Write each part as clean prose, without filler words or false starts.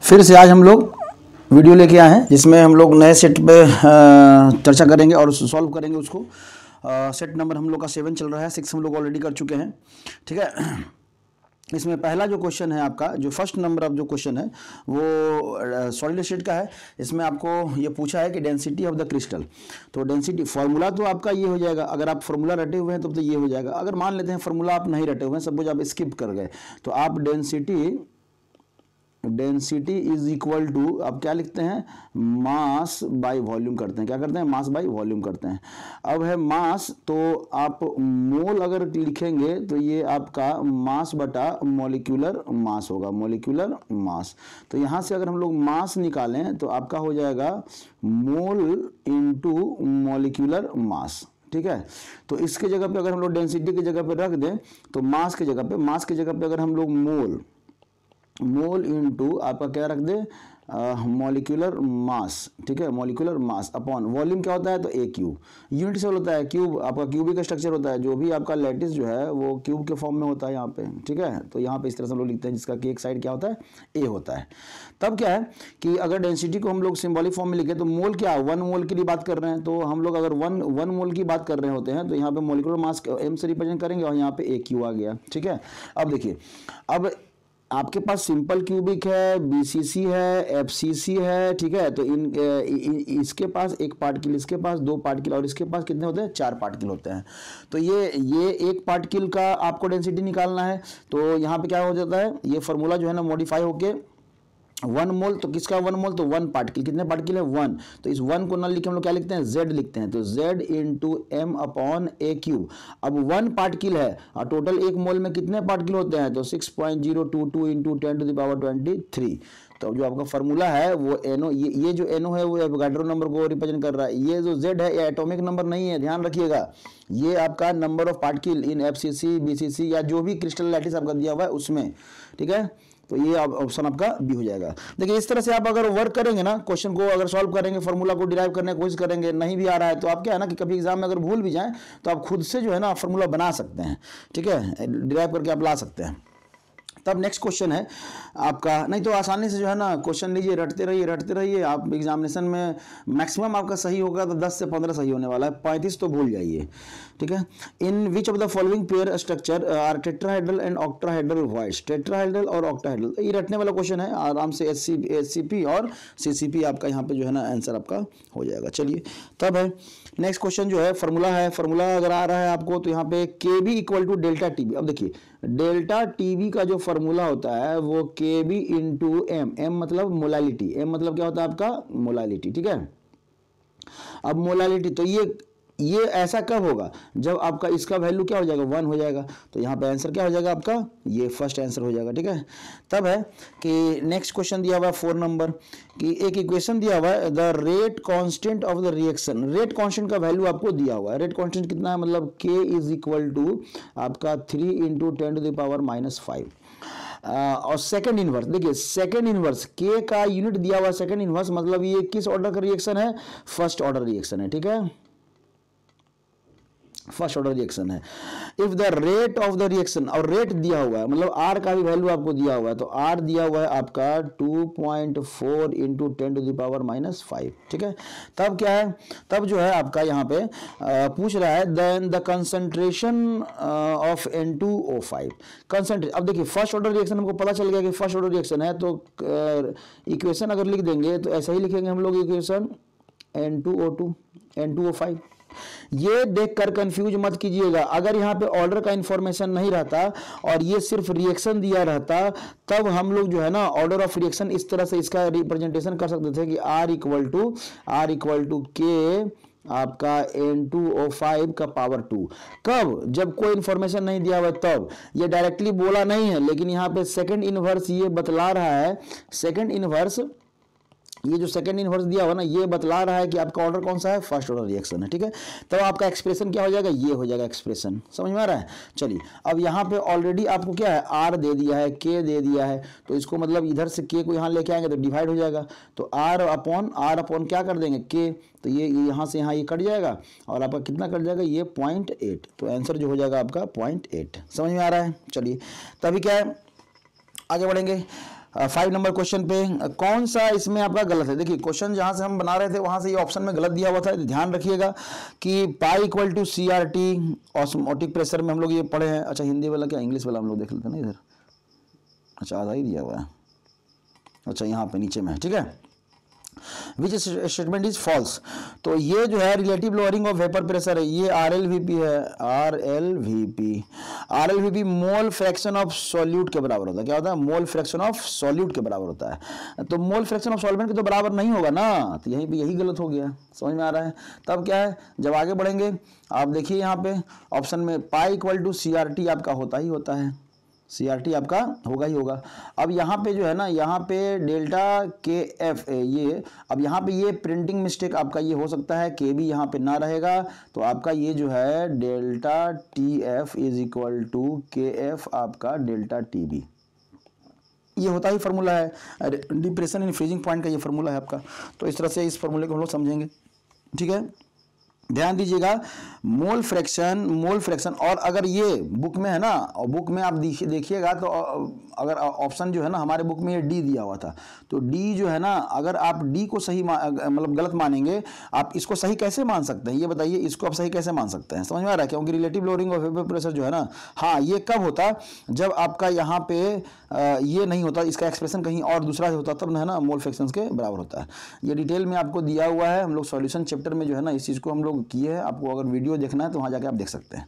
फिर से आज हम लोग वीडियो लेके आए हैं जिसमें हम लोग नए सेट पे चर्चा करेंगे और सॉल्व करेंगे उसको। सेट नंबर हम लोग का 7 चल रहा है, 6 हम लोग ऑलरेडी कर चुके हैं। ठीक है, इसमें पहला जो क्वेश्चन है आपका, जो फर्स्ट नंबर ऑफ जो क्वेश्चन है वो सॉलिड स्टेट का है। इसमें आपको ये पूछा है कि डेंसिटी ऑफ द क्रिस्टल। तो डेंसिटी फार्मूला तो आपका ये हो जाएगा, अगर आप फार्मूला रटे हुए हैं तो ये हो जाएगा। अगर मान लेते हैं फार्मूला आप नहीं रटे हुए हैं, सपोज आप स्किप कर गए, तो आप डेंसिटी इज इक्वल टू आप क्या लिखते हैं, मास बाय वॉल्यूम करते हैं। क्या करते हैं, मास बाय वॉल्यूम करते हैं। अब है मास, तो आप मोल अगर लिखेंगे तो ये आपका मास बटा मॉलिक्यूलर मास होगा, मॉलिक्यूलर मास। तो यहाँ से अगर हम लोग मास निकालें तो आपका हो जाएगा मोल इनटू मॉलिक्यूलर मास। ठीक है, तो इसके जगह पे अगर हम लोग डेंसिटी की जगह पे रख दें तो मास की जगह पे अगर हम लोग मोल इनटू आपका क्या रख दे, मॉलिक्यूलर मास। ठीक है, मॉलिक्यूलर मास अपॉन वॉल्यूम क्या होता है, तो ए क्यूब। यूनिट से होता है क्यूब, आपका क्यूबिक स्ट्रक्चर होता है। जो भी आपका लैटिस जो है वो क्यूब के फॉर्म में होता है यहाँ पे। ठीक है, तो यहाँ पे इस तरह से हम लोग लिखते हैं जिसका कि एक साइड क्या होता है, ए होता है। तब क्या है कि अगर डेंसिटी को हम लोग सिंबॉलिक फॉर्म में लिखे तो मोल क्या, 1 मोल की बात कर रहे हैं। तो हम लोग अगर वन मोल की बात कर रहे होते हैं तो यहाँ पे मॉलिक्यूलर मास एम से रिप्रेजेंट करेंगे और यहाँ पे ए क्यू आ गया। ठीक है, अब देखिए, अब आपके पास सिंपल क्यूबिक है, बीसीसी है, एफसीसी है। ठीक है, तो इसके पास एक पार्टिकल, इसके पास 2 पार्टिकल और इसके पास कितने होते हैं, 4 पार्टिकल होते हैं। तो ये एक पार्टिकल का आपको डेंसिटी निकालना है। तो यहाँ पे क्या हो जाता है, ये फार्मूला जो है ना मॉडिफाई होके 1 मोल, तो किसका 1 मोल, तो 1 पार्टिकल। कितने पार्टिकल है, 1। तो इस 1 को ना लिख के हम लोग क्या लिखते हैं, z लिखते हैं। तो z इंटू एम अपॉन ए क्यूब। अब 1 पार्टिकल है और टोटल 1 मोल में कितने पार्टिकल होते हैं, तो 6.022 इंटू 10⁻23। तो जो आपका फार्मूला है वो एनो, ये जो एनो है वो एवोगाड्रो नंबर को रिप्रेजेंट कर रहा है। ये जो z है ये एटॉमिक नंबर नहीं है, ध्यान रखिएगा। ये आपका number of particle in FCC, BCC या जो भी क्रिस्टल लैटिस आपका दिया हुआ है उसमें। ठीक है, तो ये ऑप्शन आपका बी हो जाएगा। देखिए, इस तरह से आप अगर वर्क करेंगे ना, क्वेश्चन को अगर सॉल्व करेंगे, फार्मूला को डिराइव करने की कोशिश करेंगे, नहीं भी आ रहा है तो आप क्या है ना कि कभी एग्जाम में अगर भूल भी जाएं तो आप खुद से जो है ना फार्मूला बना सकते हैं। ठीक है, डिराइव करके आप ला सकते हैं। तब नेक्स्ट क्वेश्चन है आपका, नहीं तो आसानी से जो है ना क्वेश्चन लीजिए, रटते रहिए। आप एग्जामिनेशन में मैक्सिमम आपका सही होगा तो 10 से 15 सही होने वाला है, 35 तो भूल जाइए। ठीक है, in which of the following pair structure are tetrahedral and octahedral voids. Tetrahedral और ऑक्टाहेड्रल, ये रटने वाला क्वेश्चन है आराम से। एससीपी और सीसीपी आपका यहाँ पे जो है ना आंसर आपका हो जाएगा। चलिए, तब है नेक्स्ट क्वेश्चन जो है फार्मूला अगर आ रहा है आपको तो यहाँ पे K B equal to delta TB. अब देखिए, डेल्टा टीबी का जो फार्मूला होता है वो के बी इंटू एम। एम मतलब मोलालिटी, एम मतलब क्या होता है आपका, मोलालिटी। ठीक है, अब मोलालिटी, तो ये ऐसा कब होगा, जब आपका इसका वैल्यू क्या हो जाएगा, 1 हो जाएगा। तो यहाँ पे आंसर क्या हो जाएगा आपका, ये फर्स्ट आंसर हो जाएगा। ठीक है, तब है कि नेक्स्ट क्वेश्चन दिया हुआ है 4 नंबर कि एक इक्वेशन दिया हुआ है, the rate constant of the reaction. Rate constant का वैल्यू आपको दिया हुआ है। रेट कांस्टेंट कितना है, मतलब k इज इक्वल टू आपका 3 इंटू 10⁻⁵ और सेकंड इनवर्स। देखिए, सेकंड इनवर्स के का यूनिट दिया हुआ है सेकंड इनवर्स, मतलब ये किस ऑर्डर का रिएक्शन है, फर्स्ट ऑर्डर रिएक्शन है। ठीक है, फर्स्ट ऑर्डर रिएक्शन है। If the rate of the reaction, और रेट दिया हुआ है मतलब आर का भी वैल्यू आपको दिया हुआ है, तो आर दिया हुआ है आपका 2.4 इंटू 10⁻⁵। ठीक है, तब क्या है, तब जो है आपका यहाँ पे पूछ रहा है then the concentration of N2O5 concentrate. अब देखिए, फर्स्ट ऑर्डर रिएक्शन हमको पता चल गया कि फर्स्ट ऑर्डर रिएक्शन है, तो इक्वेशन अगर लिख देंगे तो ऐसा ही लिखेंगे हम लोग इक्वेशन N2O2 N2O5। ये देखकर कंफ्यूज मत कीजिएगा। अगर यहाँ पे ऑर्डर का इंफॉर्मेशन नहीं रहता और ये सिर्फ रिएक्शन दिया रहता, तब हम लोग जो है ना ऑर्डर ऑफ रिएक्शन इस तरह से इसका रिप्रेजेंटेशन कर सकते थे कि R इक्वल टू के आपका N2O5 का पावर 2। कब, जब कोई इंफॉर्मेशन नहीं दिया हुआ तब। ये डायरेक्टली बोला नहीं है, लेकिन यहाँ पे सेकंड इनवर्स ये बतला रहा है। सेकंड इनवर्स, ये जो सेकंड इनवर्स दिया हुआ ना, ये बतला रहा है कि आपका ऑर्डर कौन सा है, फर्स्ट ऑर्डर रिएक्शन है। ठीक है, तो आपका एक्सप्रेशन क्या हो जाएगा, ये हो जाएगा एक्सप्रेशन। समझ में आ रहा है। चलिए, अब यहाँ पे ऑलरेडी आपको क्या है, आर दे दिया है, के दे दिया है, तो इसको मतलब इधर से के को यहाँ लेके आएंगे तो डिवाइड हो जाएगा। तो आर अपॉन क्या कर देंगे, के। तो ये यहाँ से यहाँ ये कट जाएगा और आपका कितना कट जाएगा, ये 0.8। तो आंसर जो हो जाएगा आपका 0.8। समझ में आ रहा है। चलिए, तभी क्या है, आगे बढ़ेंगे। 5 नंबर क्वेश्चन पे कौन सा इसमें आपका गलत है? देखिए क्वेश्चन जहां से हम बना रहे थे वहां से ये ऑप्शन में गलत दिया हुआ था, ध्यान रखिएगा कि pi equal to CRT osmotic pressure में हम लोग ये पढ़े हैं। अच्छा हिंदी वाला क्या इंग्लिश वाला हम लोग देख लेते हैं ना इधर। अच्छा आधा ही दिया हुआ है, अच्छा यहाँ पे नीचे में, ठीक है। विच स्टेटमेंट इज फॉल्स, तो ये जो है relative lowering of vapour pressure है, ये RLVP है, RLVP mole fraction of solute के बराबर होता है। क्या होता है? मोल फ्रैक्शन ऑफ सॉल्यूट के बराबर होता है। तो मोल फ्रैक्शन ऑफ सॉल्वेंट के तो बराबर नहीं होगा ना, तो यहीं पे यही गलत हो गया, समझ में आ रहा है। तब क्या है, जब आगे बढ़ेंगे आप देखिए यहाँ पे ऑप्शन में पाई इक्वल टू CRT आपका होता ही होता है, CRT आपका होगा ही होगा। अब यहाँ पे जो है ना, यहाँ पे डेल्टा KF ये, अब यहाँ पे ये प्रिंटिंग मिस्टेक आपका ये हो सकता है, KB यहाँ पे ना रहेगा, तो आपका ये जो है delta TF is equal to KF आपका डेल्टा TB, ये होता ही फार्मूला है, डिप्रेशन इन फ्रीजिंग पॉइंट का ये फार्मूला है आपका। तो इस तरह से इस फार्मूले को हम लोग समझेंगे, ठीक है। ध्यान दीजिएगा मोल फ्रैक्शन और अगर ये बुक में है ना, और बुक में आप देखिएगा तो अगर ऑप्शन जो है ना हमारे बुक में ये D दिया हुआ था, तो D जो है ना, अगर आप D को सही मतलब गलत मानेंगे, आप इसको सही कैसे मान सकते हैं? ये बताइए, इसको आप सही कैसे मान सकते हैं? समझ में आ रहा है? क्योंकि relative lowering of vapour pressure जो है ना, हाँ ये कब होता, जब आपका यहाँ पे ये नहीं होता, इसका एक्सप्रेशन कहीं और दूसरा होता, तब है ना मोल फ्रैक्शन के बराबर होता है। ये डिटेल में आपको दिया हुआ है, हम लोग सॉल्यूशन चैप्टर में जो है ना इस चीज़ को हम लोग किए हैं। आपको अगर वीडियो देखना है तो वहाँ जाके आप देख सकते हैं।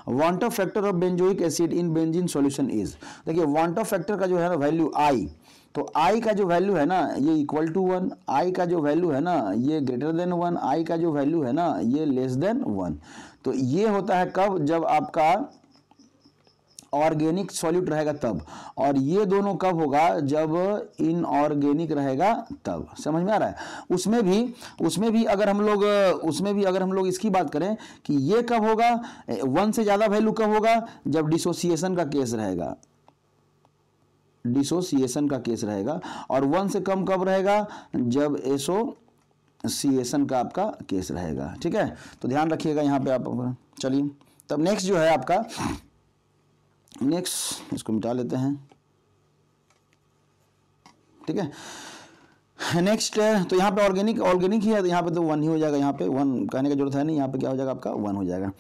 Want of factor of benzoic acid in benzene solution is, देखिए वांट ऑफ फैक्टर का जो है ना वैल्यू I, तो I का जो वैल्यू है ना ये इक्वल टू 1, I का जो वैल्यू है ना ये ग्रेटर देन 1, I का जो वैल्यू है ना ये लेस देन 1। तो ये होता है कब, जब आपका ऑर्गेनिक सॉल्यूट रहेगा तब, और ये दोनों कब होगा, जब इनऑर्गेनिक रहेगा तब। समझ में आ रहा है? उसमें भी अगर हम लोग इसकी बात करें कि ये कब होगा, 1 से ज्यादा वैल्यू कब होगा, जब डिसोसिएशन का केस रहेगा, और 1 से कम कब रहेगा, जब एसोसिएशन का आपका केस रहेगा, ठीक है। तो ध्यान रखिएगा यहाँ पे आप। चलिए तब नेक्स्ट जो है आपका, नेक्स्ट इसको मिटा लेते हैं, ठीक है। नेक्स्ट तो यहाँ पे ऑर्गेनिक ही है, तो यहाँ पे तो 1 ही हो जाएगा, यहाँ पे 1 कहने की जरूरत है नहीं, यहाँ पे क्या हो जाएगा आपका 1 हो जाएगा।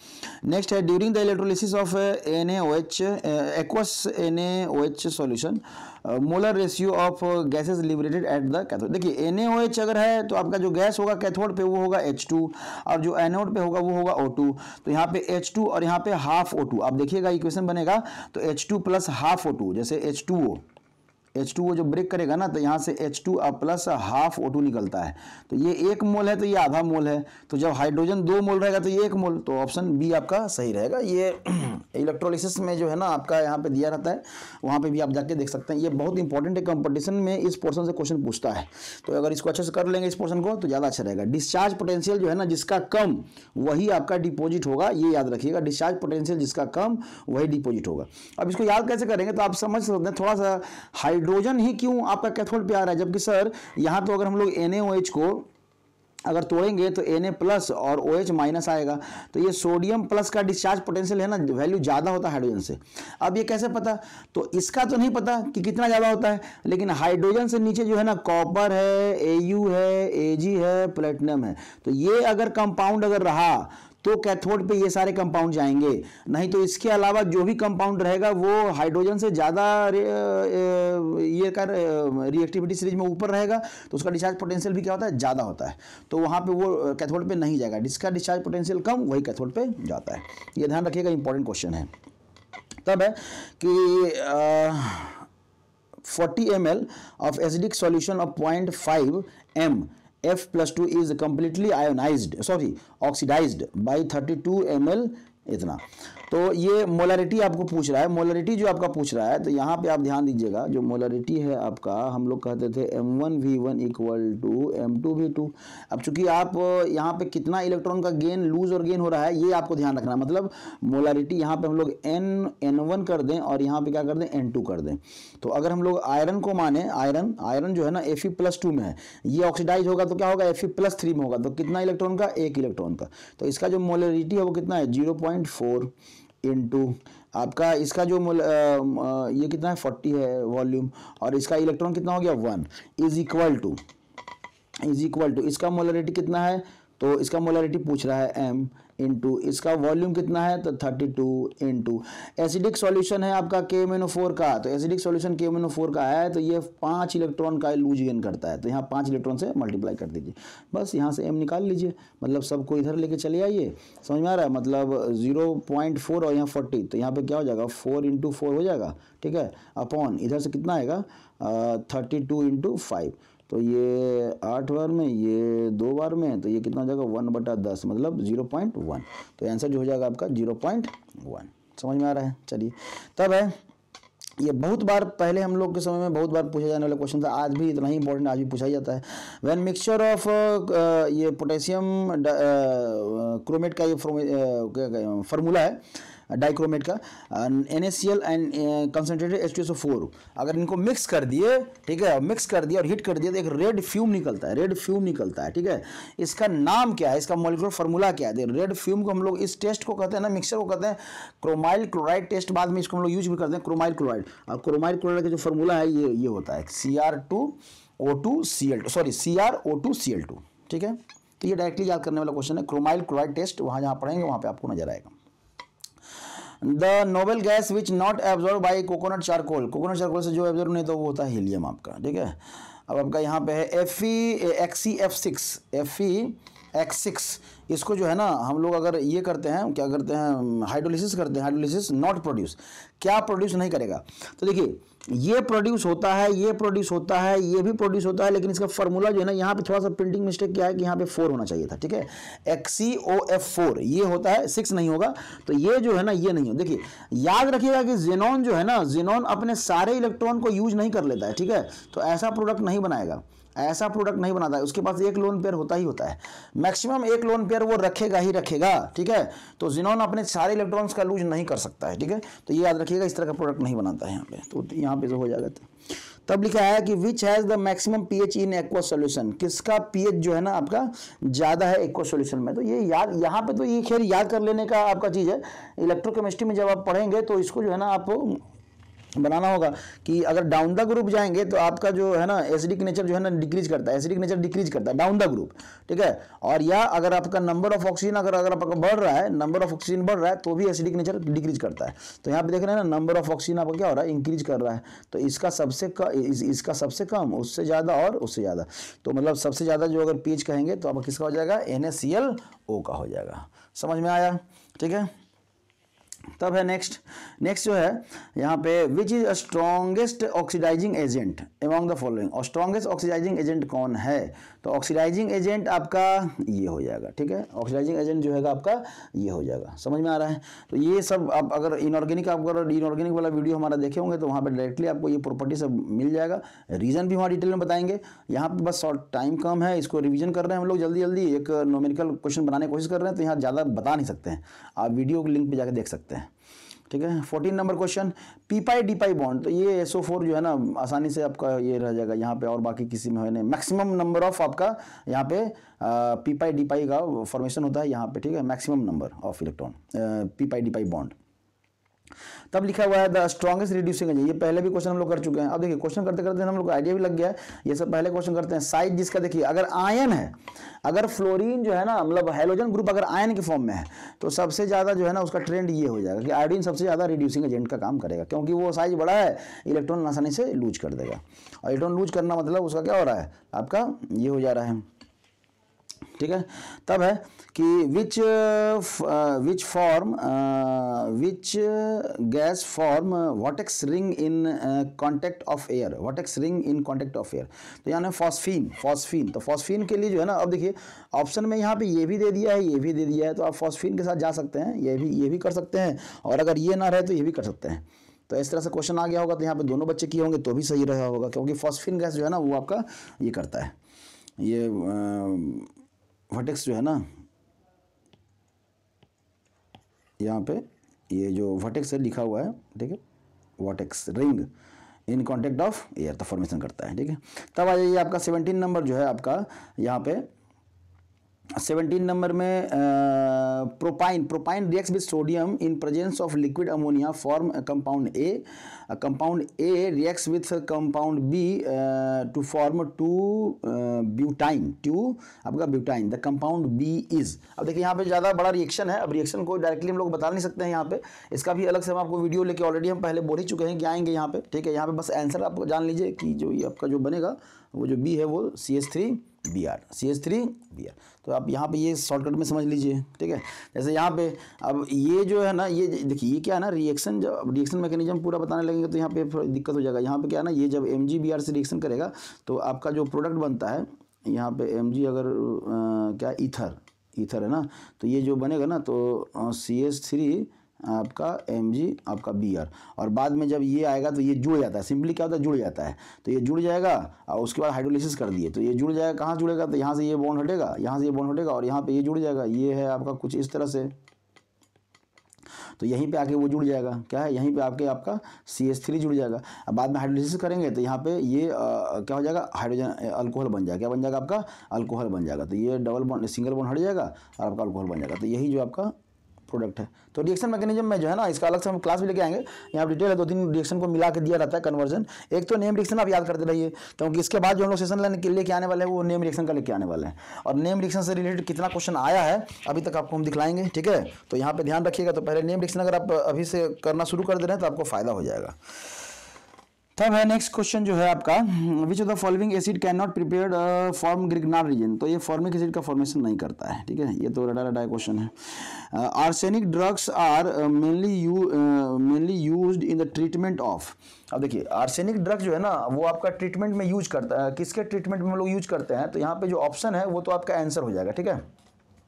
नेक्स्ट है during the electrolysis of NaOH aqueous NaOH solution molar ratio of gases liberated at the cathode. देखिए NaOH अगर है तो आपका जो गैस होगा कैथोड पे वो होगा H2, और जो एनोड पे होगा वो होगा O2। तो यहाँ पे H2 और यहाँ पे हाफ O2, आप देखिएगा इक्वेशन बनेगा तो H2 प्लस हाफ O2, जैसे H2O जो ब्रेक करेगा ना, तो यहाँ से H2 प्लस हाफ O2 निकलता है, तो ये 1 मोल है तो ये आधा मोल है, तो जब हाइड्रोजन 2 मोल रहेगा तो ये 1 मोल, तो ऑप्शन बी आपका सही रहेगा। ये इलेक्ट्रोलिसिस में जो है ना आपका यहाँ पे दिया रहता है, वहाँ पे भी आप जाके देख सकते हैं। ये बहुत इंपॉर्टेंट है, कंपटीशन में इस पोर्शन से क्वेश्चन पूछता है, तो अगर इसको अच्छे से कर लेंगे इस पोर्शन को तो ज़्यादा अच्छा रहेगा। डिस्चार्ज पोटेंशियल जो है ना जिसका कम वही आपका डिपोजिट होगा, ये याद रखिएगा, डिस्चार्ज पोटेंशियल जिसका कम वही डिपोजिट होगा। अब इसको याद कैसे करेंगे, तो आप समझ सकते हैं थोड़ा सा, हाइड्रोजन ही क्यों आपका कैथोड पे आ रहा है, जबकि सर यहाँ तो अगर हम लोग NaOH को अगर तोड़ेंगे तो Na प्लस और OH माइनस आएगा, तो ये सोडियम प्लस का डिस्चार्ज पोटेंशियल है ना वैल्यू ज़्यादा होता है हाइड्रोजन से। अब ये कैसे पता, तो इसका तो नहीं पता कि कितना ज़्यादा होता है, लेकिन हाइड्रोजन से नीचे जो है ना कॉपर है, Au है, Ag है, प्लेटिनम है, तो ये अगर कंपाउंड अगर रहा तो कैथोड पे ये सारे कंपाउंड जाएंगे, नहीं तो इसके अलावा जो भी कंपाउंड रहेगा वो हाइड्रोजन से ज़्यादा ये कर रिएक्टिविटी सीरीज में ऊपर रहेगा, तो उसका डिस्चार्ज पोटेंशियल भी क्या होता है, ज़्यादा होता है, तो वहाँ पे वो कैथोड पे नहीं जाएगा। जिसका डिस्चार्ज पोटेंशियल कम वही कैथोड पे जाता है, ये ध्यान रखिएगा, इंपॉर्टेंट क्वेश्चन है। तब है कि 40 ml of acidic solution of 0.5 m F+2 is completely oxidized by 32 ml इतना। तो ये मोलरिटी आपको पूछ रहा है, मोलरिटी जो आपका पूछ रहा है, तो यहाँ पे आप ध्यान दीजिएगा, जो मोलरिटी है आपका, हम लोग कहते थे M1V1 इक्वल टू M2V2। अब चूंकि आप यहाँ पे कितना इलेक्ट्रॉन का गेन, लूज और गेन हो रहा है, ये आपको ध्यान रखना है। मतलब मोलरिटी यहाँ पे हम लोग N1 कर दें और यहाँ पे क्या कर दें N2 कर दें। तो अगर हम लोग आयरन को माने, आयरन जो है ना Fe+2 में है, ये ऑक्सीडाइज होगा तो क्या होगा, Fe+3 में होगा, तो कितना इलेक्ट्रॉन का, 1 इलेक्ट्रॉन का। तो इसका जो मोलरिटी है वो कितना है, 0.4। इनटू आपका इसका जो ये कितना है 40 है वॉल्यूम, और इसका इलेक्ट्रॉन कितना हो गया 1, इज इक्वल टू इसका मोलरिटी कितना है, तो इसका मोलरिटी पूछ रहा है m इंटू इसका वॉल्यूम कितना है, तो 32 इंटू एसिडिक सॉल्यूशन है आपका KMnO4 का, तो एसिडिक सॉल्यूशन KMnO4 का है, तो ये 5 इलेक्ट्रॉन का लूज गेन करता है, तो यहाँ 5 इलेक्ट्रॉन से मल्टीप्लाई कर दीजिए, बस यहाँ से m निकाल लीजिए, मतलब सबको इधर लेके चले आइए, समझ में आ रहा है, मतलब 0.4 और यहाँ 40, तो यहाँ पे क्या हो जाएगा 4 इंटू 4 हो जाएगा, ठीक है, अपॉन इधर से कितना आएगा 32 इंटू 5, तो ये 8 बार में, ये 2 बार में, तो ये कितना हो जाएगा 1/10, मतलब 0.1, तो आंसर जो हो जाएगा आपका 0.1। समझ में आ रहा है। चलिए तब है ये बहुत बार पहले हम लोग के समय में बहुत बार पूछा जाने वाला क्वेश्चन था, आज भी इतना ही इंपॉर्टेंट, आज भी पूछा ही जाता है। व्हेन मिक्सचर ऑफ ये पोटेशियम क्रोमेट का ये फार्मूला है डाइक्रोमेट का, NaCl एंड कंसनट्रेटेड H2SO4, अगर इनको मिक्स कर दिए, ठीक है, मिक्स कर दिया और हीट कर दिया तो एक रेड फ्यूम निकलता है, ठीक है। इसका नाम क्या है, इसका मॉलिक्यूलर फार्मूला क्या है, रेड फ्यूम को हम लोग इस टेस्ट को कहते हैं ना, मिक्सचर को कहते हैं क्रोमाइल क्लोराइड टेस्ट, बाद में इसको हम लोग यूज भी करते हैं क्रोमाइल क्लोराइड, और क्रोमाइल क्लोराइड का जो फार्मूला है ये होता है CrO2Cl2, ठीक है। तो ये डायरेक्टली याद करने वाला क्वेश्चन है, क्रोमाइल क्लोराइड टेस्ट, वहाँ जहाँ पढ़ेंगे वहाँ पे आपको नजर आएगा। The noble gas which not absorb by coconut charcoal, coconut charcoal से जो एब्जॉर्ब नहीं तो वो होता है हीलियम आपका, ठीक है। अब आपका यहाँ पे है FeX6, इसको जो है ना हम लोग अगर ये करते हैं, क्या करते हैं, हाइड्रोलिसिस करते हैं, हाइड्रोलिसिस नॉट प्रोड्यूस, क्या प्रोड्यूस नहीं करेगा, तो देखिए ये प्रोड्यूस होता है, ये प्रोड्यूस होता है, ये भी प्रोड्यूस होता है, लेकिन इसका फार्मूला जो है ना, यहाँ पे थोड़ा सा प्रिंटिंग मिस्टेक क्या है कि यहाँ पे 4 होना चाहिए था, ठीक है, XeOF4 ये होता है, 6 नहीं होगा, तो ये जो है ना ये नहीं हो। देखिए याद रखिएगा कि जेनॉन जो है ना, जेनॉन अपने सारे इलेक्ट्रॉन को यूज नहीं कर लेता है, ठीक है, तो ऐसा प्रोडक्ट नहीं बनाएगा, ऐसा प्रोडक्ट नहीं बनाता है, उसके पास एक लोन पेयर होता है, मैक्सिमम एक लोन पेयर वो रखेगा ही रखेगा, ठीक है। तो जिनोन अपने सारे इलेक्ट्रॉन्स का लूज नहीं कर सकता है, ठीक है, तो ये याद रखिएगा, इस तरह का प्रोडक्ट नहीं बनाता है यहाँ पे, तो यहाँ पे जो हो जाएगा। तब लिखा है कि which has the maximum pH in aqueous solution, किसका pH जो है ना आपका ज़्यादा है एक्वस सॉल्यूशन में, तो ये याद यहाँ पे तो ये खैर याद कर लेने का आपका चीज़ है, इलेक्ट्रोकेमिस्ट्री में जब आप पढ़ेंगे तो इसको जो है ना आप बनाना होगा कि अगर डाउन द ग्रुप जाएंगे तो आपका जो है ना एसिडिक नेचर जो है ना डिक्रीज करता है, एसिडिक नेचर डिक्रीज करता है डाउन द ग्रुप, ठीक है। और या अगर आपका नंबर ऑफ ऑक्सीजन अगर आपका बढ़ रहा है, नंबर ऑफ ऑक्सीजन बढ़ रहा है तो भी एसिडिक नेचर डिक्रीज करता है। तो यहाँ पे देख रहे हैं ना, नंबर ऑफ ऑक्सीजन आपका क्या हो रहा है, इंक्रीज कर रहा है, तो इसका सबसे कम, उससे ज़्यादा और उससे ज़्यादा, तो मतलब सबसे ज़्यादा जो अगर pH कहेंगे तो आपका किसका हो जाएगा, NaClO का हो जाएगा। समझ में आया, ठीक है। तब है नेक्स्ट जो है यहाँ पे which is strongest oxidizing agent among the following, और स्ट्रॉन्गेस्ट ऑक्सीडाइजिंग एजेंट कौन है, तो ऑक्सीडाइजिंग एजेंट आपका ये हो जाएगा, ठीक है, ऑक्सीडाइजिंग एजेंट जो है आपका ये हो जाएगा। समझ में आ रहा है। तो ये सब आप अगर इनऑर्गेनिक वाला वीडियो हमारा देखे होंगे तो वहाँ पर डायरेक्टली आपको ये प्रॉपर्टी सब मिल जाएगा, रीजन भी वहाँ डिटेल में बताएंगे। यहाँ पर बस शॉर्ट टाइम कम है, इसको रिविजन कर रहे हैं हम लोग जल्दी एक न्यूमेरिकल क्वेश्चन बनाने की कोशिश कर रहे हैं, तो यहाँ ज़्यादा बता नहीं सकते हैं, आप वीडियो के लिंक पर जाकर देख सकते हैं, ठीक है। 14 नंबर क्वेश्चन, पी-पाई-डी-पाई बॉन्ड, तो ये SO4 जो है ना आसानी से आपका ये रह जाएगा यहाँ पे, और बाकी किसी में है नहीं। मैक्सिमम नंबर ऑफ आपका यहाँ पे पी-पाई-डी-पाई का फॉर्मेशन होता है यहाँ पे, ठीक है, maximum number of electron p pi d pi bond. तब लिखा हुआ है द स्ट्रॉन्गेस्ट रिड्यूसिंग एजेंट, ये पहले भी क्वेश्चन हम लोग कर चुके हैं। अब देखिए क्वेश्चन करते करते हम लोग को आइडिया भी लग गया है, ये सब पहले क्वेश्चन करते हैं। साइज जिसका देखिए, अगर आयन है, अगर फ्लोरीन जो है ना मतलब हेलोजन ग्रुप अगर आयन के फॉर्म में है तो सबसे ज़्यादा जो है ना उसका ट्रेंड ये हो जाएगा कि आयोडीन सबसे ज़्यादा रिड्यूसिंग एजेंट का काम करेगा, क्योंकि वो साइज बड़ा है, इलेक्ट्रॉन आसानी से लूज कर देगा। और इलेक्ट्रॉन लूज करना मतलब उसका क्या हो रहा है, आपका ये हो जा रहा है, ठीक है। तब है कि which gas form vertex ring in contact of air, vertex ring in contact of air, तो यानी फॉस्फीन। तो फॉस्फीन के लिए जो है ना, अब देखिए ऑप्शन में यहाँ पे ये भी दे दिया है, ये भी दे दिया है, तो आप फॉस्फीन के साथ जा सकते हैं, ये भी कर सकते हैं, और अगर ये ना रहे तो ये भी कर सकते हैं। तो इस तरह से क्वेश्चन आ गया होगा, तो यहाँ पे दोनों बच्चे किए होंगे तो भी सही रहा होगा, क्योंकि फॉस्फीन गैस जो है ना वो आपका ये करता है, ये वर्टेक्स जो है ना यहाँ पे ये जो वर्टेक्स है लिखा हुआ है, ठीक है, vertex ring in contact of air तो फॉर्मेशन करता है, ठीक है। तब आ जाइए आपका 17 नंबर जो है आपका यहाँ पे 17 नंबर में propyne reacts with sodium in presence of liquid ammonia form compound A. Compound A reacts with compound B to form two आपका butyne. The compound B is. अब देखिए यहाँ पे ज़्यादा बड़ा रिएक्शन है, अब रिएक्शन को डायरेक्टली हम लोग बता नहीं सकते हैं यहाँ पे, इसका भी अलग से हम आपको वीडियो लेके ऑलरेडी हम पहले बोल ही चुके हैं कि आएंगे यहाँ पे, ठीक है। यहाँ पे बस आंसर आप जान लीजिए कि जो ये आपका जो बनेगा वो जो बी है वो CH3Br, CH3Br। तो आप यहाँ पे ये शॉर्टकट में समझ लीजिए, ठीक है। जैसे यहाँ पे अब ये जो है ना, ये देखिए ये क्या है ना, रिएक्शन, जब रिएक्शन मैकेनिज्म पूरा बताने लगेंगे तो यहाँ पे दिक्कत हो जाएगा। यहाँ पे क्या है ना, ये जब MgBr से रिएक्शन करेगा तो आपका जो प्रोडक्ट बनता है यहाँ पे Mg अगर क्या ईथर है ना, तो ये जो बनेगा ना तो CH3 आपका Mg आपका Br, और बाद में जब ये आएगा तो ये जुड़ जाता है, सिंपली क्या होता है, जुड़ जाता है। तो ये जुड़ जाएगा और उसके बाद हाइड्रोलिसिस कर दिए तो ये जुड़ जाएगा। कहाँ जुड़ेगा, तो यहाँ से ये बॉन्ड हटेगा, यहाँ से ये बॉन्ड हटेगा और यहाँ पे ये जुड़ जाएगा। ये है आपका कुछ इस तरह से, तो यहीं पे आके वो जुड़ जाएगा। क्या है, यहीं पे आके आपका CH3 जुड़ जाएगा। अब बाद में हाइड्रोलिसिस करेंगे तो यहाँ पे ये क्या हो जाएगा, हाइड्रोजन अल्कोहल बन जाएगा। क्या बन जाएगा, आपका अल्कोहल बन जाएगा। तो ये डबल बॉन्ड सिंगल बॉन्ड हट जाएगा और आपका अल्कोहल बन जाएगा। तो यही जो आपका प्रोडक्ट है। तो रिएक्शन मैकेनिज्म में जो है ना, इसका अलग से हम क्लास भी लेके आएंगे। यहाँ डिटेल है, 2-3 रिएक्शन को मिला के दिया रहता है कन्वर्जन। एक तो नेम रिएक्शन आप याद करते रहिए, क्योंकि इसके बाद जो हम लोग सेशन लेके आने वाले हैं वो नेम रिएक्शन का लेके आने वाले हैं। और नेम रिएक्शन से रिलेटेड कितना क्वेश्चन आया है अभी तक आपको हम दिखलाएंगे, ठीक है। तो यहाँ पे ध्यान रखिएगा। तो पहले नेम रिएक्शन अगर आप अभी से करना शुरू कर दे रहे हैं तो आपको फायदा हो जाएगा। तब है नेक्स्ट क्वेश्चन जो है आपका, विच of the following acid can not prepare form Grignard reason. तो ये फॉर्मिक एसिड का फॉर्मेशन नहीं करता है, ठीक है। ये तो रटा क्वेश्चन है। Arsenic drugs are mainly used in the treatment of. अब देखिए आर्सेनिक ड्रग जो है ना वो आपका ट्रीटमेंट में यूज करता है। किसके ट्रीटमेंट में हम लोग यूज करते हैं, तो यहाँ पे जो ऑप्शन है वो तो आपका आंसर हो जाएगा, ठीक है।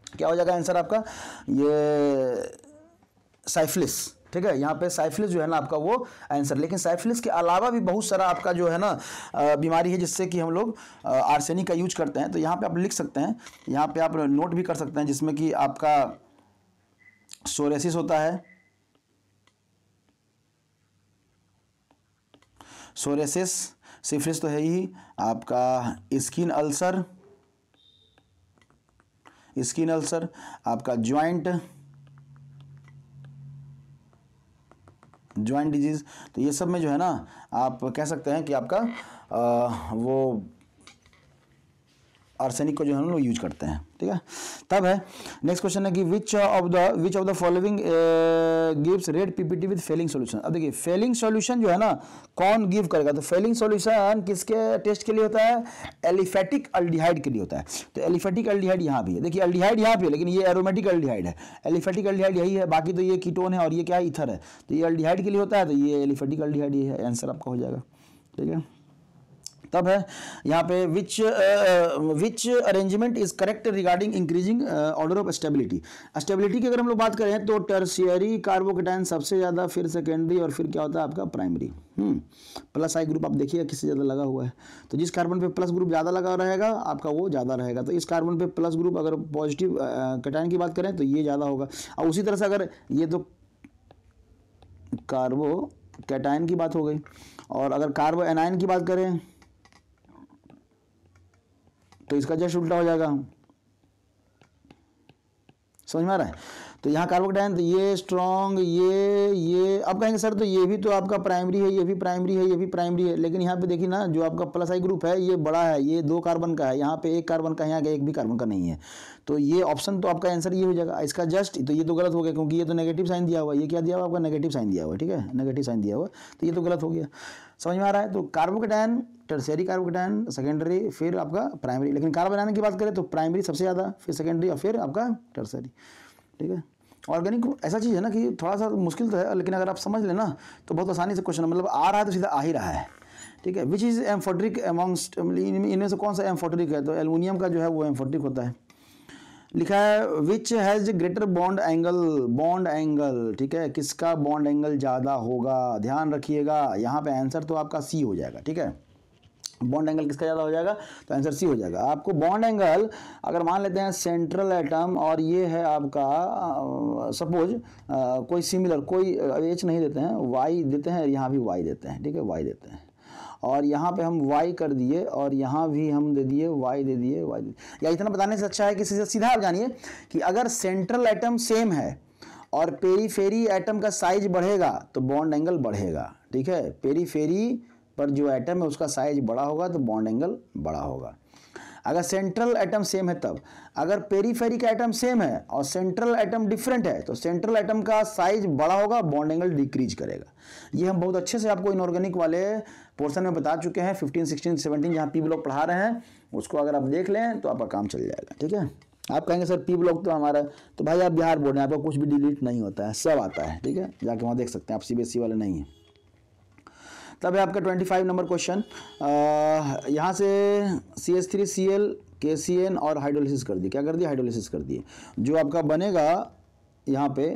क्या हो जाएगा आंसर आपका, ये साइफिलिस, ठीक है। यहाँ पे साइफिलिस जो है ना आपका वो आंसर। लेकिन साइफिलिस के अलावा भी बहुत सारा आपका जो है ना बीमारी है जिससे कि हम लोग आर्सेनिक का यूज करते हैं। तो यहाँ पे आप लिख सकते हैं, यहाँ पे आप नोट भी कर सकते हैं, जिसमें कि आपका सोरेसिस होता है, सोरेसिस, सिफिलिस तो है ही, आपका स्किन अल्सर, आपका ज्वाइंट डिजीज। तो ये सब में जो है ना आप कह सकते हैं कि आपका वो आर्सेनिक को जो है हम लोग यूज करते हैं, ठीक है। तब है नेक्स्ट क्वेश्चन है कि which of the following gives red PPT with Fehling solution. अब देखिए फेलिंग सॉल्यूशन जो है ना कौन गिव करेगा, तो फेलिंग सॉल्यूशन किसके टेस्ट के लिए होता है, एलिफेटिक अल्डिहाइड के लिए होता है। तो एलिफेटिक अल्डिहाइड यहाँ भी है, देखिए अल्डिहाइड यहाँ पे है लेकिन ये एरोमेटिक अल्डिहाइड है। एलिफेटिक अल्डिहाइड यही है, बाकी तो ये कीटोन है और ये क्या है, ईथर है। तो ये अल्डिहाइड के लिए होता है, तो ये एलिफेटिक अल्डिहाइड ये है, आंसर आपका हो जाएगा, ठीक है। तब है यहाँ पे which arrangement is correct regarding increasing order of stability. Stability की अगर हम लोग बात करें तो टर्शियरी कार्बोकेटाइन सबसे ज़्यादा, फिर सेकेंडरी और फिर क्या होता है आपका प्राइमरी। प्लस आई ग्रुप आप देखिएगा किससे ज़्यादा लगा हुआ है, तो जिस कार्बन पे प्लस ग्रुप ज़्यादा लगा रहेगा आपका वो ज़्यादा रहेगा। तो इस कार्बन पे प्लस ग्रुप अगर पॉजिटिव कैटायन की बात करें तो ये ज़्यादा होगा। और उसी तरह से अगर ये तो कार्बोकैटायन की बात हो गई, और अगर कार्बो एनायन की बात करें तो इसका जस्ट उल्टा हो जाएगा, समझ में आ रहा है। तो यहाँ कार्बोकैटायन, तो ये स्ट्रॉन्ग, ये अब कहेंगे सर तो ये भी तो आपका प्राइमरी है, ये भी प्राइमरी है, ये भी प्राइमरी है। लेकिन यहाँ पे देखिए ना जो आपका प्लस आई ग्रुप है ये बड़ा है, ये 2 कार्बन का है, यहाँ पे 1 कार्बन का है, यहाँ एक भी कार्बन का नहीं है। तो ये ऑप्शन तो आपका आंसर ये हो जाएगा इसका जस्ट। तो ये तो गलत हो गया क्योंकि ये तो नेगेटिव साइन दिया हुआ है, ये क्या दिया हुआ आपका, नेगेटिव साइन दिया हुआ है, ठीक है, नेगेटिव साइन दिया हुआ, तो ये तो गलत हो गया, समझ में आ रहा है। तो कार्बोकैटायन, टर्शियरी कार्बोकैटायन, सेकेंडरी, फिर आपका प्राइमरी। लेकिन कार्बन एनायन की बात करें तो प्राइमरी सबसे ज़्यादा, फिर सेकेंडरी और फिर आपका टर्शियरी, ठीक है। ऑर्गेनिक ऐसा चीज़ है ना कि थोड़ा सा मुश्किल तो है, लेकिन अगर आप समझ लेना तो बहुत आसानी से क्वेश्चन मतलब आ रहा है तो सीधा आ ही रहा है, ठीक है। विच इज़ एम्फोटेरिक अमॉन्गस्ट, इनमें से कौन सा एम्फोटेरिक है, तो एल्युमिनियम का जो है वो एम्फोटेरिक होता है। लिखा है which has greater bond angle, ठीक है, किसका बॉन्ड एंगल ज़्यादा होगा, ध्यान रखिएगा। यहाँ पे आंसर तो आपका सी हो जाएगा, ठीक है। बॉन्ड एंगल किसका ज़्यादा हो जाएगा, तो आंसर सी हो जाएगा। आपको बॉन्ड एंगल अगर मान लेते हैं सेंट्रल एटम और ये है आपका सपोज कोई सिमिलर, कोई एच नहीं देते हैं, वाई देते हैं, यहाँ भी वाई देते हैं, ठीक है, वाई देते हैं। और यहाँ पे हम y कर दिए और यहाँ भी हम दे दिए y दे दिए y दे दिए। या इतना बताने से अच्छा है कि सीधा आप जानिए कि अगर सेंट्रल एटम सेम है और पेरीफेरी एटम का साइज बढ़ेगा तो बॉन्ड एंगल बढ़ेगा, ठीक है। पेरीफेरी पर जो एटम है उसका साइज बड़ा होगा तो बॉन्ड एंगल बड़ा होगा। अगर सेंट्रल एटम सेम है तब, अगर पेरीफेरी का एटम सेम है और सेंट्रल एटम डिफरेंट है तो सेंट्रल एटम का साइज बड़ा होगा, बॉन्ड एंगल डिक्रीज करेगा। ये हम बहुत अच्छे से आपको इनऑर्गेनिक वाले पोर्शन में बता चुके हैं, 15, 16, 17 जहाँ पी ब्लॉक पढ़ा रहे हैं, उसको अगर आप देख लें तो आपका काम चल जाएगा, ठीक है। आप कहेंगे सर पी ब्लॉक तो हमारा, तो भाई आप बिहार बोर्ड हैं, आपका कुछ भी डिलीट नहीं होता है, सब आता है, ठीक है, जाके वहाँ देख सकते हैं, आप CBSE वाले नहीं हैं। तब है आपका 25 नंबर क्वेश्चन। यहाँ से CH3Cl KCN और हाइड्रोलिसिस कर दिए। क्या कर दिया? हाइड्रोलिसिस कर दिए। जो आपका बनेगा यहाँ पे,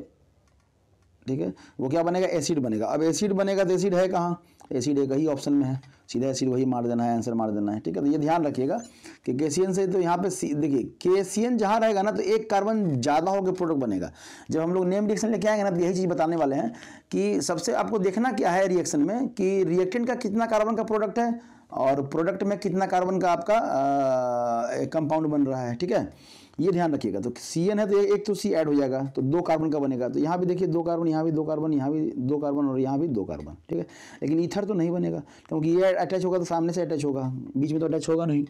ठीक है, वो क्या बनेगा? एसिड बनेगा। अब एसिड बनेगा तो एसिड है कहाँ? एसिड एक ही ऑप्शन में है, सीधा एसिड वही मार देना है, आंसर मार देना है, ठीक है। तो ये ध्यान रखिएगा कि KCN से तो यहाँ पे देखिए KCN जहाँ रहेगा ना तो एक कार्बन ज़्यादा होकर प्रोडक्ट बनेगा। जब हम लोग नेम रिएक्शन लेके आएंगे ना तो यही चीज़ बताने वाले हैं कि सबसे आपको देखना क्या है रिएक्शन में कि रिएक्टेंट का कितना कार्बन का प्रोडक्ट है और प्रोडक्ट में कितना कार्बन का आपका कंपाउंड बन रहा है, ठीक है, ये ध्यान रखिएगा। तो CN है तो एक तो C ऐड हो जाएगा तो 2 कार्बन का बनेगा। तो यहाँ भी देखिए 2 कार्बन, यहाँ भी 2 कार्बन, यहाँ भी 2 कार्बन और यहाँ भी 2 कार्बन, ठीक है। लेकिन ईथर तो नहीं बनेगा क्योंकि ये अटैच होगा तो सामने से अटैच होगा, बीच में तो अटैच होगा नहीं।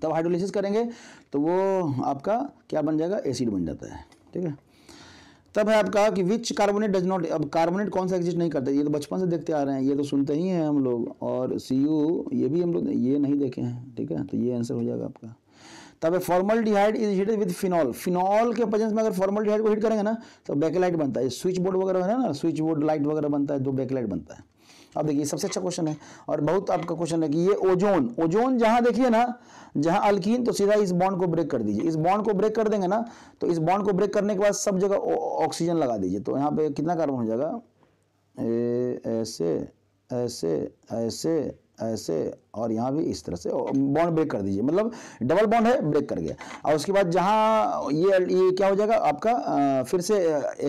तब हाइड्रोलिसिस करेंगे तो वो आपका क्या बन जाएगा? एसिड बन जाता है, ठीक है। तब है आपका कि विच कार्बोनेट डज नॉट, अब कार्बोनेट कौन सा एग्जिस्ट नहीं करता, ये तो बचपन से देखते आ रहे हैं, ये तो सुनते ही हैं हम लोग, और Cu ये भी हम लोग ये नहीं देखे हैं, ठीक है। तो ये आंसर हो जाएगा आपका। तब formaldehyde is heated with phenol. Phenol के प्रेजेंस में अगर फॉर्मल्डिहाइड को हीट करेंगे ना तो बैकलाइट बनता है, स्विच बोर्ड वगैरह है ना, स्विच बोर्ड लाइट वगैरह बनता है, 2 बैकलाइट बनता है। अब देखिए सबसे अच्छा क्वेश्चन है और बहुत आपका क्वेश्चन है कि ये ओजोन जहां देखिए ना, जहां अल्कीन तो सीधा इस बॉन्ड को ब्रेक कर दीजिए। इस बॉन्ड को ब्रेक कर देंगे ना तो इस बॉन्ड को ब्रेक करने के बाद सब जगह ऑक्सीजन लगा दीजिए। तो यहाँ पे कितना कार्बन हो जाएगा? ऐसे ऐसे ऐसे ऐसे और यहाँ भी इस तरह से बॉन्ड ब्रेक कर दीजिए, मतलब डबल बॉन्ड है, ब्रेक कर गया। और उसके बाद जहाँ ये क्या हो जाएगा आपका, फिर से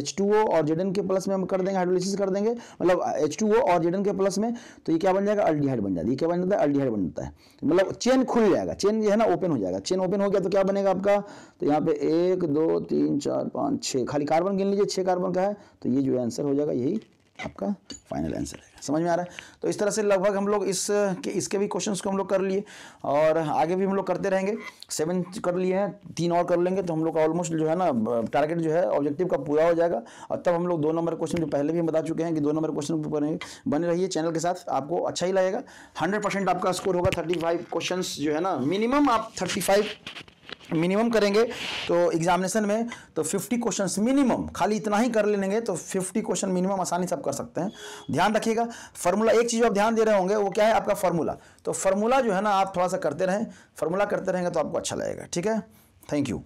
H2O और Zn के प्लस में हम कर देंगे, हाइड्रोलिसिस कर देंगे, मतलब H2O और Zn के प्लस में, तो ये क्या बन जाएगा? अल्डिहाइड बन जाती है। क्या बन जाता है? अल्डिहाइड बन जाता है, मतलब चेन खुल जाएगा, चेन जो है ना ओपन हो जाएगा। चेन ओपन हो गया तो क्या बनेगा आपका? तो यहाँ पे 1 2 3 4 5 6 खाली कार्बन गिन लीजिए, 6 कार्बन का है, तो ये जो आंसर हो जाएगा यही आपका फाइनल आंसर है। समझ में आ रहा है? तो इस तरह से लगभग हम लोग इसके भी क्वेश्चंस को हम लोग कर लिए और आगे भी हम लोग करते रहेंगे। 7 कर लिए हैं, 3 और कर लेंगे तो हम लोग का ऑलमोस्ट जो है ना टारगेट जो है ऑब्जेक्टिव का पूरा हो जाएगा। और तब हम लोग 2 नंबर क्वेश्चन जो पहले भी हम बता चुके हैं कि 2 नंबर क्वेश्चन बने रहिए चैनल के साथ, आपको अच्छा ही लगेगा। 100% आपका स्कोर होगा। 35 क्वेश्चन जो है ना मिनिमम आप 35 मिनिमम करेंगे तो एग्जामिनेशन में तो 50 क्वेश्चंस मिनिमम, खाली इतना ही कर लेंगे तो 50 क्वेश्चन मिनिमम आसानी से आप कर सकते हैं। ध्यान रखिएगा फार्मूला, एक चीज़ आप ध्यान दे रहे होंगे वो क्या है? आपका फार्मूला। तो फार्मूला जो है ना आप थोड़ा सा करते रहें, फार्मूला करते रहेंगे तो आपको अच्छा लगेगा, ठीक है। Thank you.